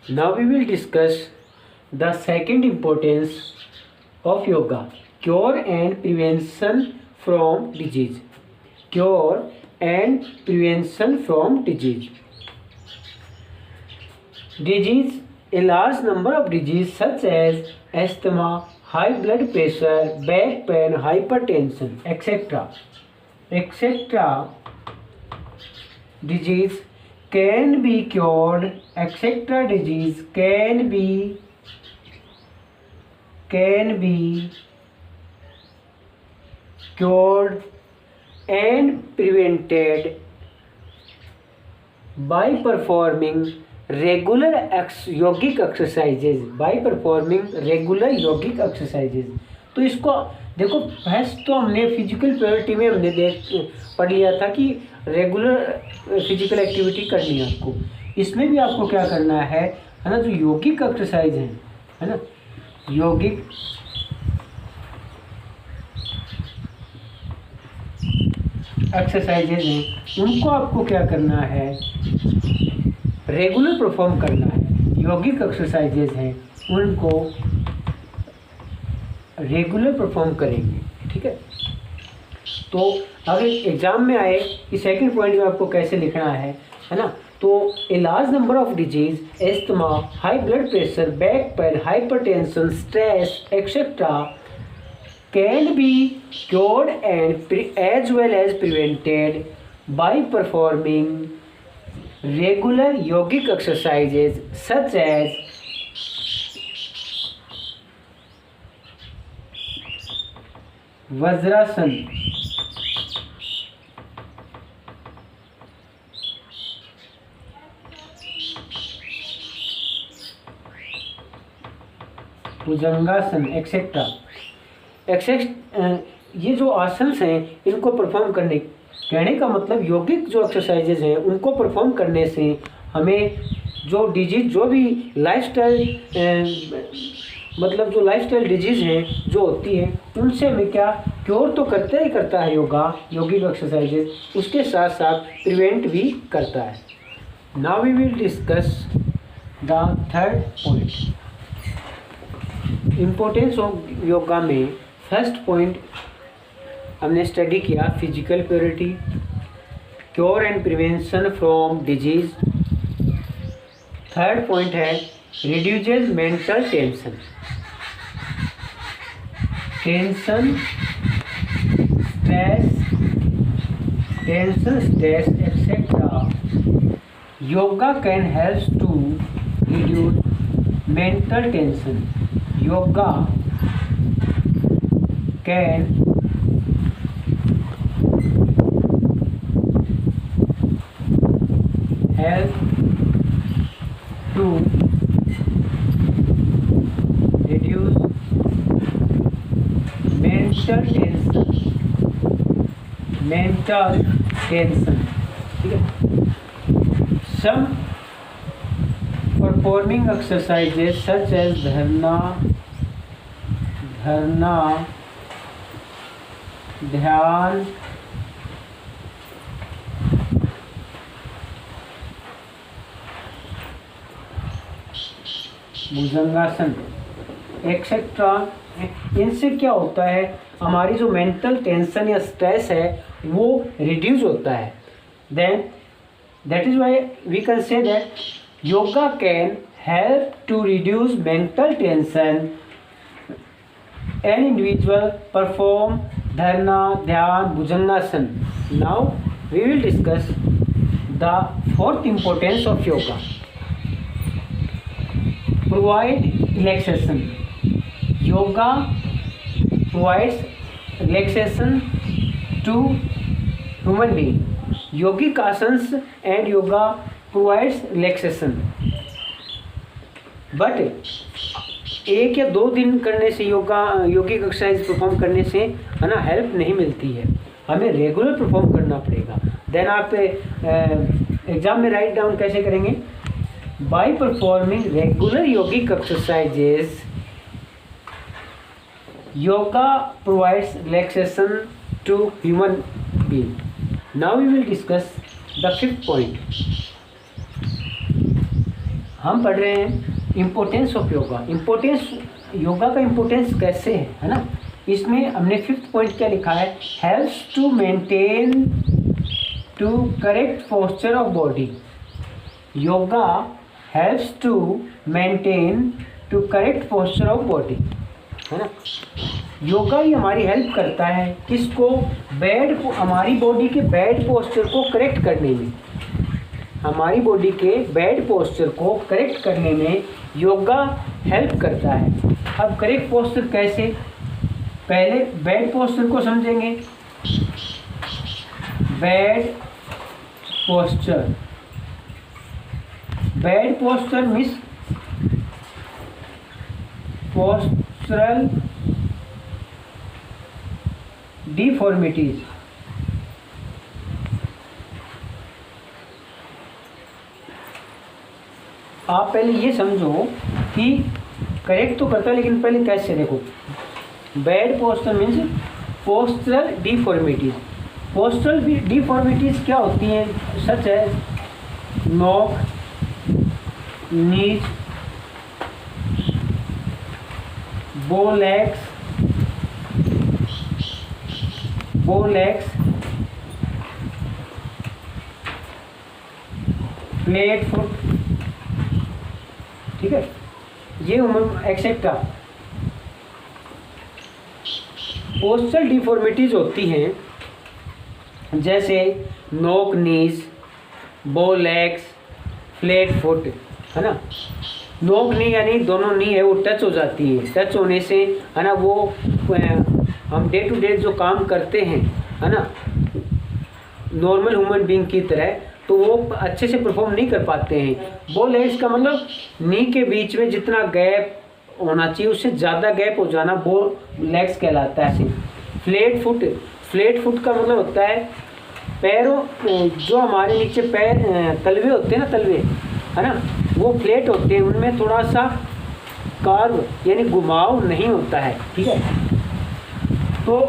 Now we will discuss the second importance of yoga, cure and prevention from disease. Cure and prevention from disease. Disease, a large number of diseases such as asthma, high blood pressure, back pain, hypertension, etc. Disease can be cured, etc. Disease can be cured and prevented by performing regular yogic exercises. तो इसको देखो, first तो हमने physical purity में हमने पढ़ लिया था कि रेगुलर फिजिकल एक्टिविटी करनी है आपको। इसमें भी आपको क्या करना है ना, जो योगिक एक्सरसाइज है ना, योगिक एक्सरसाइजेज हैं, उनको आपको क्या करना है, रेगुलर परफॉर्म करना है। योगिक एक्सरसाइजेज हैं उनको रेगुलर परफॉर्म करेंगे, ठीक है। तो अगर एग्जाम में आए कि सेकंड पॉइंट में आपको कैसे लिखना है ना, तो a large number of disease, asthma, high blood pressure, back pain, hypertension, stress etcetera can be cured and as well as prevented by performing regular yogic exercises such as vajrasana, bhujangasana etcetera. ये जो आसन्स हैं इनको परफॉर्म कहने का मतलब योगिक जो exercises हैं उनको परफॉर्म करने से हमें जो डिजीज, जो भी लाइफस्टाइल जो लाइफस्टाइल डिजीज हैं जो होती हैं, उनसे हमें क्या क्योर तो करता है योगिक एक्सरसाइजेज, उसके साथ साथ प्रिवेंट भी करता है। Now we will discuss the third point, importance of yoga में। फर्स्ट पॉइंट हमने स्टडी किया physical purity, cure and prevention from disease. Third point है reduces mental tension, stress etcetera. Yoga can help to reduce mental tension. Yoga can help to reduce mental tension, ठीक है। Some performing exercises such as ध्यान, भुजंगासन etcetera, इनसे क्या होता है, हमारी जो मेंटल टेंशन या स्ट्रेस है वो रिड्यूस होता है। Then that is why we can say that yoga can help to reduce mental tension an individual perform dharana, dhyana, bhujangasana. Now we will discuss the fourth importance of yoga, provide relaxation. Yoga provides relaxation to human being. Yogic asanas and yoga provides relaxation, but एक या 2 दिन करने से योगिक exercise perform करने से है ना help नहीं मिलती है, हमें रेगुलर परफॉर्म करना पड़ेगा। देन आप एग्जाम में राइट डाउन कैसे करेंगे, by performing regular yogic exercises yoga provides relaxation to human being. Now we will discuss the fifth point. हम पढ़ रहे हैं importance of yoga. Importance, yoga का इम्पोर्टेंस कैसे है ना। इसमें हमने 5th पॉइंट क्या लिखा है, helps to maintain to correct posture of body. Yoga helps to maintain to correct posture of body, है ना। योगा ही हमारी हेल्प करता है किसको, हमारी बॉडी के बैड पोस्चर को करेक्ट करने में। हमारी बॉडी के बैड पोस्चर को करेक्ट करने में योगा हेल्प करता है। अब करेक्ट पोस्चर कैसे, पहले बैड पोस्चर को समझेंगे। Bad posture, bad posture means postural deformities. आप पहले ये समझो कि करेक्ट तो करता है, लेकिन पहले कैसे देखो। Bad posture means postural deformities. Postural deformities क्या होती हैं, सच है नॉक, नीज, बो लेग्स, फ्लैट फुट, ठीक है, ये एक्सेट्रा पोस्चरल डिफॉर्मिटीज होती हैं, जैसे नोक नीज, बो लेग्स, फ्लैट फुट, है ना। नोक नी यानी दोनों नी है वो टच हो जाती है, टच होने से है ना वो हम डे टू डे जो काम करते हैं, है ना, नॉर्मल ह्यूमन बीइंग की तरह, तो वो अच्छे से परफॉर्म नहीं कर पाते हैं। बो लेग्स का मतलब नी के बीच में जितना गैप होना चाहिए उससे ज़्यादा गैप हो जाना बो लेग्स कहलाता है। फ्लैट फुट, फ्लैट फुट का मतलब होता है पैरों, जो हमारे नीचे पैर तलवे होते हैं ना, तलवे, है ना, वो फ्लैट होते हैं, उनमें थोड़ा सा कार्व यानी घुमाव नहीं होता है, ठीक है। तो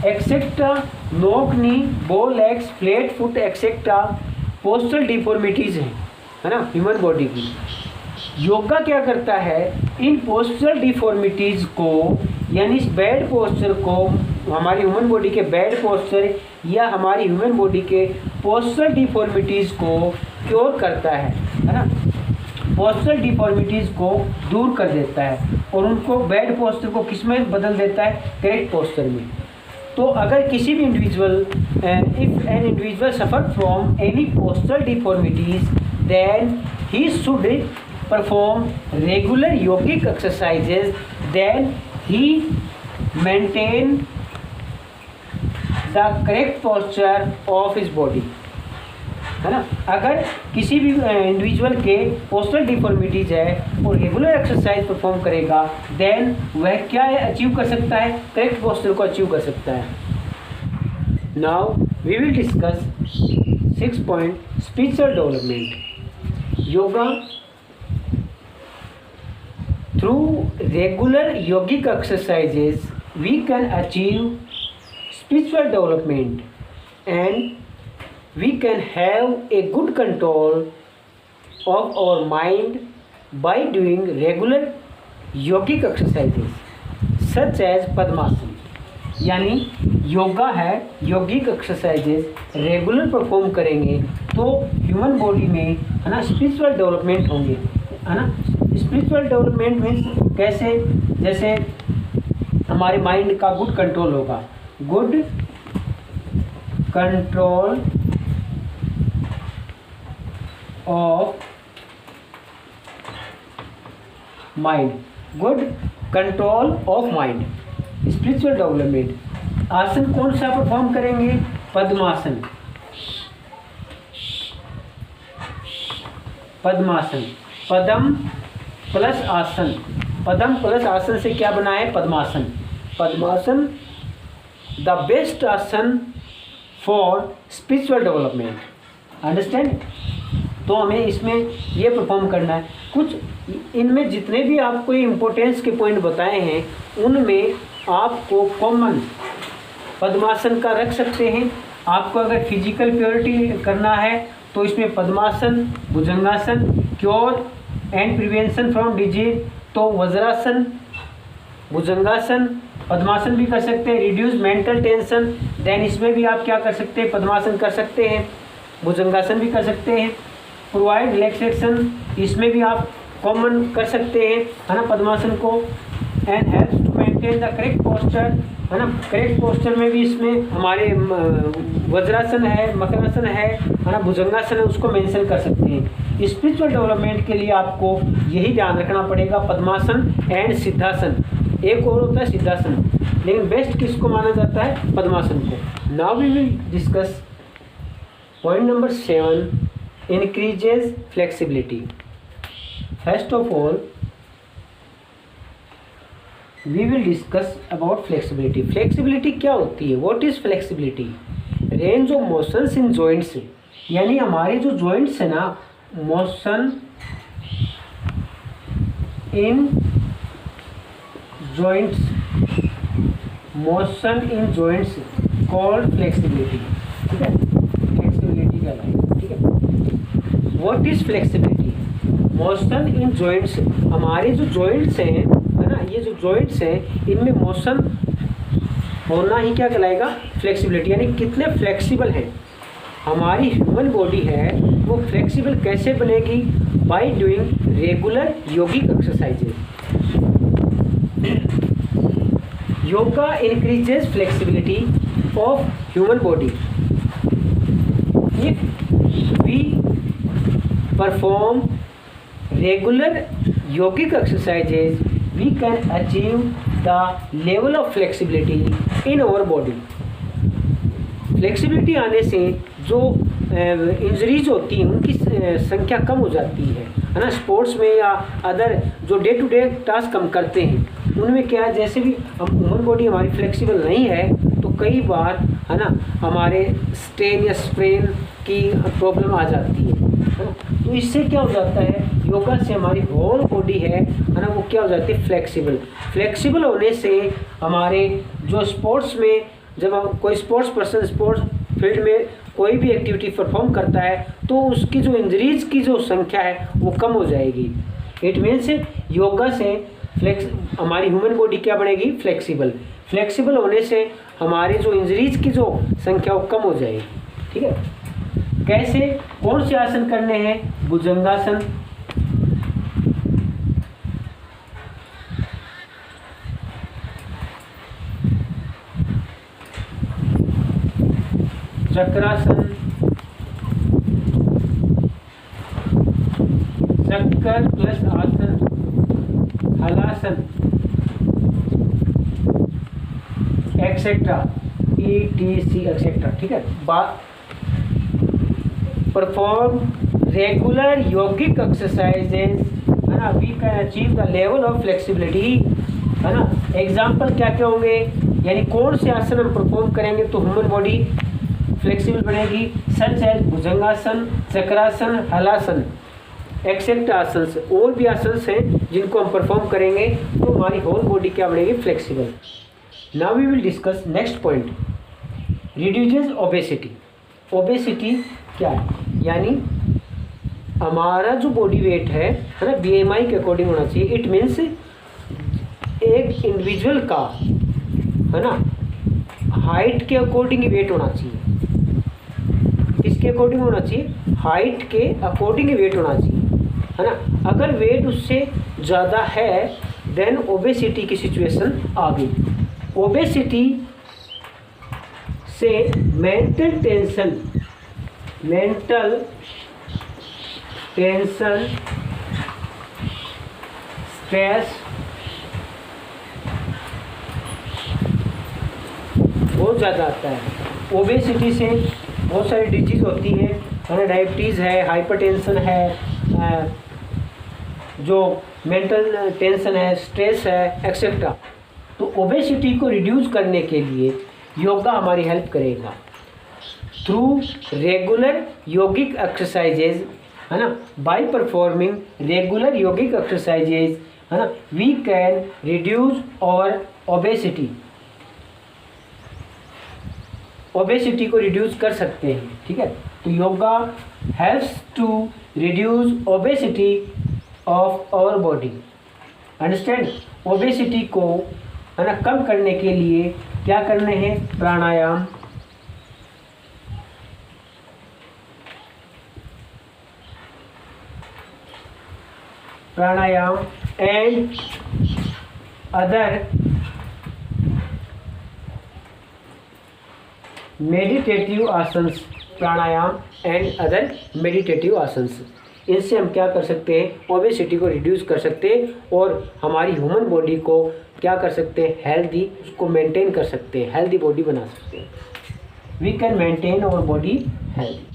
etcetera knock knee, bow legs, flat foot etcetera postural deformities हैं, है ना, ह्यूमन बॉडी की। योगा क्या करता है, इन पोस्चरल डिफॉर्मिटीज़ को यानी इस बैड पोस्चर को, हमारी ह्यूमन बॉडी के बैड पोस्चर या हमारी ह्यूमन बॉडी के पोस्चरल डिफॉर्मिटीज़ को क्योर करता है ना, पोस्चरल डिफॉर्मिटीज़ को दूर कर देता है और उनको बैड पोस्चर को किस में बदल देता है, करेक्ट पोस्चर में। तो अगर किसी भी individual, if an individual suffer from any postural deformities then he should perform regular yogic exercises, then he maintain the correct posture of his body, है ना। अगर किसी भी इंडिविजुअल के पोस्चरल डिफॉर्मिटीज है और रेगुलर एक्सरसाइज परफॉर्म करेगा, then वह क्या अचीव कर सकता है, करेक्ट पोस्चर को अचीव कर सकता है। Now we will discuss 6 point spiritual development. Yoga through regular yogic exercises we can achieve spiritual development and we can have a good control of our mind by doing regular yogic exercises such as पद्मासन। यानी योगा है, योगिक exercises regular perform करेंगे तो human body में, है ना, spiritual development होंगे, है ना। स्पिरिचुअल डेवलपमेंट मीन्स कैसे, जैसे हमारे माइंड का गुड कंट्रोल होगा, good control of mind, good control of mind, spiritual development. आसन कौन सा परफॉर्म करेंगे, पद्मासन, पद्मासन, पदम प्लस आसन, पदम प्लस आसन से क्या बना है, पद्मासन। पद्मासन द बेस्ट आसन फॉर स्पिरिचुअल डेवलपमेंट, अंडरस्टैंड। तो हमें इसमें ये परफॉर्म करना है। कुछ इनमें जितने भी आपको इम्पोर्टेंस के पॉइंट बताए हैं उनमें आपको कॉमन पद्मासन का रख सकते हैं। आपको अगर फिजिकल प्योरिटी करना है तो इसमें padmasana, bhujangasana cure and prevention from disease, तो वज्रासन, भुजंगासन, पद्मासन भी कर सकते हैं। रिड्यूस मेंटल टेंशन, देन इसमें भी आप क्या कर सकते हैं, पद्मासन कर सकते हैं, भुजंगासन भी कर सकते हैं। प्रोवाइड रिलैक्सेशन, इसमें भी आप कॉमन कर सकते हैं, है ना, पद्मासन को। And help to maintain the correct posture, है ना, करेक्ट पोस्चर में भी इसमें हमारे वज्रासन है, मकरासन है ना, भुजंगासन है, उसको मेंशन कर सकते हैं। स्पिरिचुअल डेवलपमेंट के लिए आपको यही ध्यान रखना पड़ेगा, पद्मासन एंड सिद्धासन। एक और होता है सिद्धासन, लेकिन बेस्ट किसको माना जाता है, पद्मासन को। Now we will discuss point number 7, increases flexibility. First of all we will discuss about flexibility. Flexibility क्या होती है, what is flexibility? Range of motions in joints, यानी हमारे जो जॉइंट्स है ना, motion in joints, motion in joints called flexibility, ठीक है, फ्लेक्सिबिलिटी का लाइन, ठीक है। What is flexibility? Motion in joints, हमारे जो जॉइंट्स हैं, है ना, ये जो जॉइंट्स हैं इनमें मोशन होना ही क्या कहलाएगा, फ्लेक्सिबिलिटी, यानी कितने फ्लेक्सिबल हैं। हमारी ह्यूमन बॉडी है वो फ्लेक्सिबल कैसे बनेगी, by doing regular yogic exercises. Yoga increases flexibility of human body. If we perform regular yogic exercises we can achieve the level of flexibility in our body. Flexibility आने से जो injuries होती हैं उनकी संख्या कम हो जाती है ना। स्पोर्ट्स में या अदर जो डे टू डे टास्क हम करते हैं उनमें क्या है, जैसे भी हम ह्यूमन बॉडी हमारी फ्लेक्सिबल नहीं है तो कई बार, है ना, हमारे स्ट्रेन या स्ट्रेन की प्रॉब्लम आ जाती है ना। तो इससे क्या हो जाता है, योगा से हमारी होल बॉडी है ना, वो क्या हो जाती है, फ्लेक्सिबल। फ्लेक्सिबल होने से हमारे जो स्पोर्ट्स में, जब हम कोई स्पोर्ट्स पर्सन स्पोर्ट्स फील्ड में कोई भी एक्टिविटी परफॉर्म करता है तो उसकी जो इंजरीज की जो संख्या है वो कम हो जाएगी। इट मीन्स योगा से हमारी ह्यूमन बॉडी क्या बनेगी, फ्लेक्सिबल। फ्लेक्सिबल होने से हमारे जो इंजरीज की जो संख्या वो कम हो जाएगी, ठीक है। कैसे, कौन से आसन करने हैं, भुजंगासन, चक्रासन, चक्कर प्लस आसन, हलासन, एक्सेट्रा, ETC एक्सेट्रा, ठीक है। परफॉर्म रेगुलर योगिक एक्सरसाइजेज, है ना, we can achieve the level of flexibility, है ना। एग्जाम्पल क्या क्या होंगे, यानी कौन से आसन हम परफॉर्म करेंगे तो ह्यूमन बॉडी फ्लेक्सिबल बनेगी, सच एज भुजंगासन, चक्रासन, हलासन, एक्सेप्ट आसन। और भी आसन हैं जिनको हम परफॉर्म करेंगे तो हमारी होल बॉडी क्या बनेगी, flexible. Now we will discuss next point, reduces obesity. Obesity क्या है, यानी हमारा जो बॉडी वेट है ना, BMI के अकॉर्डिंग होना चाहिए। इट मीन्स एक इंडिविजुअल का, है ना, हाइट के अकॉर्डिंग ही वेट होना चाहिए। किसके अकॉर्डिंग होना चाहिए, हाइट के अकॉर्डिंग ही वेट होना चाहिए, है ना। अगर वेट उससे ज़्यादा है देन ओबेसिटी की सिचुएशन आ गई। ओबेसिटी से मेंटल टेंशन, स्ट्रेस बहुत ज़्यादा आता है। ओबेसिटी से बहुत सारी डिजीज़ होती है ना, डायबिटीज़ है, हाइपरटेंशन है, जो मेंटल टेंशन है, स्ट्रेस है, एक्सेट्रा। तो ओबेसिटी को रिड्यूस करने के लिए योगा हमारी हेल्प करेगा थ्रू रेगुलर योगिक एक्सरसाइजेज, है ना। By performing regular yogic exercises, है ना, वी कैन रिड्यूस और ओबेसिटी को रिड्यूस कर सकते हैं, ठीक है। तो yoga helps to reduce obesity of our body. Understand, obesity को है ना कम करने के लिए क्या करने हैं? Pranayama, and other meditative asanas, pranayama and other meditative asanas. इनसे हम क्या कर सकते हैं? ओबेसिटी को रिड्यूस कर सकते हैं और हमारी ह्यूमन बॉडी को क्या कर सकते हैं? हेल्दी, उसको मेंटेन कर सकते हैं, हेल्दी बॉडी बना सकते हैं। We can maintain our body healthy.